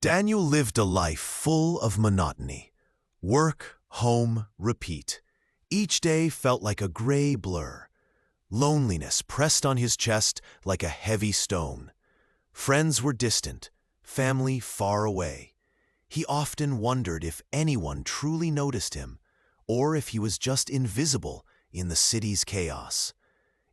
Daniel lived a life full of monotony. Work, home, repeat. Each day felt like a gray blur. Loneliness pressed on his chest like a heavy stone. Friends were distant, family far away. He often wondered if anyone truly noticed him, or if he was just invisible in the city's chaos.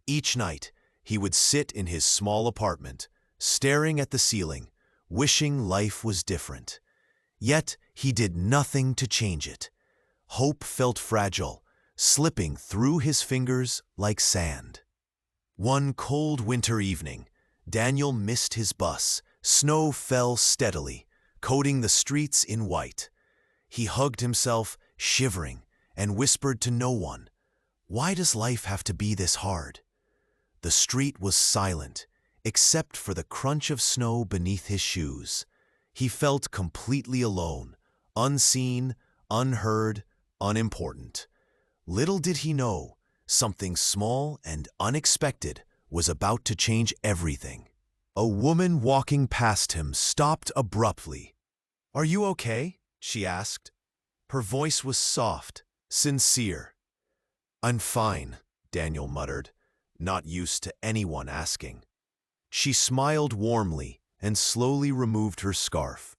Each night, he would sit in his small apartment, staring at the ceiling, wishing life was different. Yet he did nothing to change it. Hope felt fragile, slipping through his fingers like sand. One cold winter evening, Daniel missed his bus. Snow fell steadily, coating the streets in white. He hugged himself, shivering, and whispered to no one, "Why does life have to be this hard?" The street was silent, except for the crunch of snow beneath his shoes. He felt completely alone, unseen, unheard, unimportant. Little did he know, something small and unexpected was about to change everything. A woman walking past him stopped abruptly. "Are you okay?" she asked. Her voice was soft, sincere. "I'm fine," Daniel muttered, not used to anyone asking. She smiled warmly and slowly removed her scarf.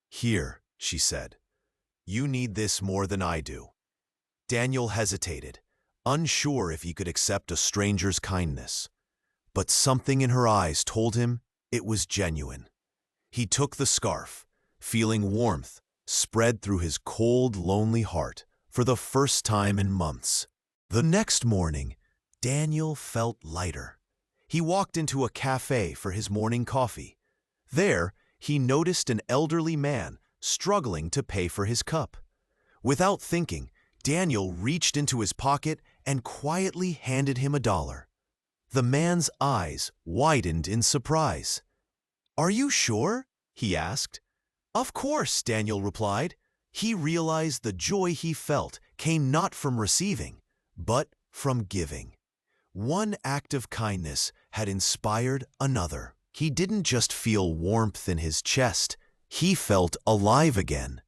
"Here," she said. "You need this more than I do." Daniel hesitated, unsure if he could accept a stranger's kindness. But something in her eyes told him it was genuine. He took the scarf, feeling warmth spread through his cold, lonely heart for the first time in months. The next morning, Daniel felt lighter. He walked into a cafe for his morning coffee. There, he noticed an elderly man struggling to pay for his cup. Without thinking, Daniel reached into his pocket and quietly handed him $1. The man's eyes widened in surprise. "Are you sure?" he asked. "Of course," Daniel replied. He realized the joy he felt came not from receiving, but from giving. One act of kindness had inspired another. He didn't just feel warmth in his chest, he felt alive again.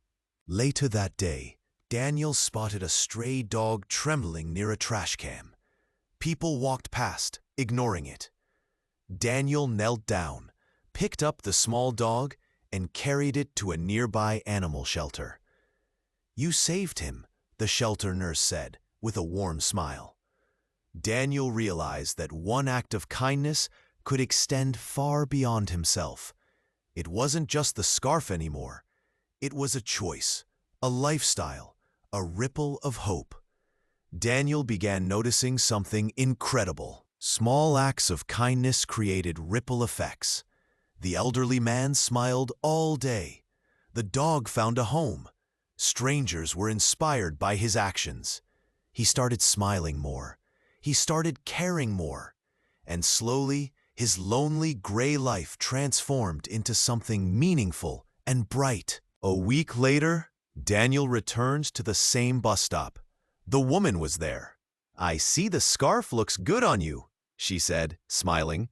Later that day, Daniel spotted a stray dog trembling near a trash can. People walked past, ignoring it. Daniel knelt down, picked up the small dog, and carried it to a nearby animal shelter. "You saved him," the shelter nurse said, with a warm smile. Daniel realized that one act of kindness could extend far beyond himself. It wasn't just the scarf anymore. It was a choice, a lifestyle, a ripple of hope. Daniel began noticing something incredible. Small acts of kindness created ripple effects. The elderly man smiled all day. The dog found a home. Strangers were inspired by his actions. He started smiling more. He started caring more. And slowly, his lonely gray life transformed into something meaningful and bright. A week later, Daniel returned to the same bus stop. The woman was there. "I see the scarf looks good on you," she said, smiling.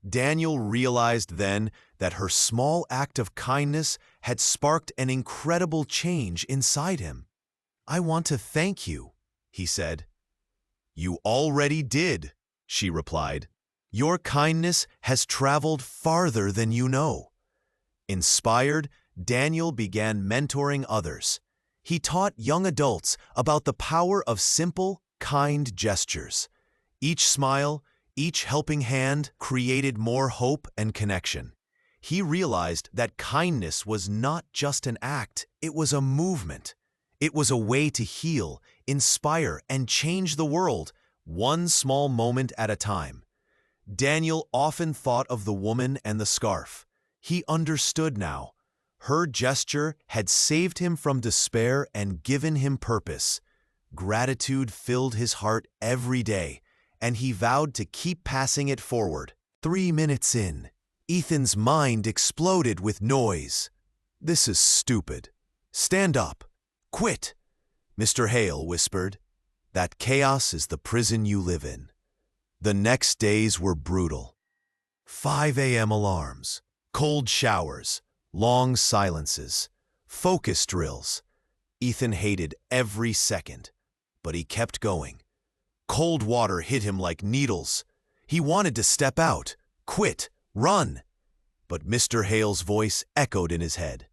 Daniel realized then that her small act of kindness had sparked an incredible change inside him. "I want to thank you," he said. "You already did," she replied. "Your kindness has traveled farther than you know." Inspired, Daniel began mentoring others. He taught young adults about the power of simple, kind gestures. Each smile, each helping hand created more hope and connection. He realized that kindness was not just an act, it was a movement. It was a way to heal, inspire, and change the world, one small moment at a time. Daniel often thought of the woman and the scarf. He understood now. Her gesture had saved him from despair and given him purpose. Gratitude filled his heart every day, and he vowed to keep passing it forward. 3 minutes in, Ethan's mind exploded with noise. "This is stupid. Stand up. Quit," Mr. Hale whispered. "That chaos is the prison you live in." The next days were brutal. 5 a.m. alarms, cold showers, long silences, focus drills. Ethan hated every second, but he kept going. Cold water hit him like needles. He wanted to step out, quit, run. But Mr. Hale's voice echoed in his head.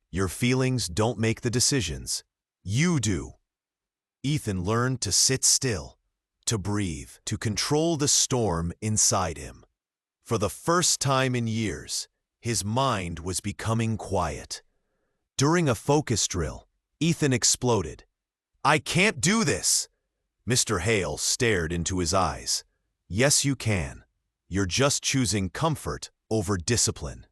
Your feelings don't make the decisions. You do. Ethan learned to sit still, to breathe, to control the storm inside him. For the first time in years, his mind was becoming quiet. During a focus drill, Ethan exploded. I can't do this! Mr. Hale stared into his eyes. Yes, you can. You're just choosing comfort over discipline.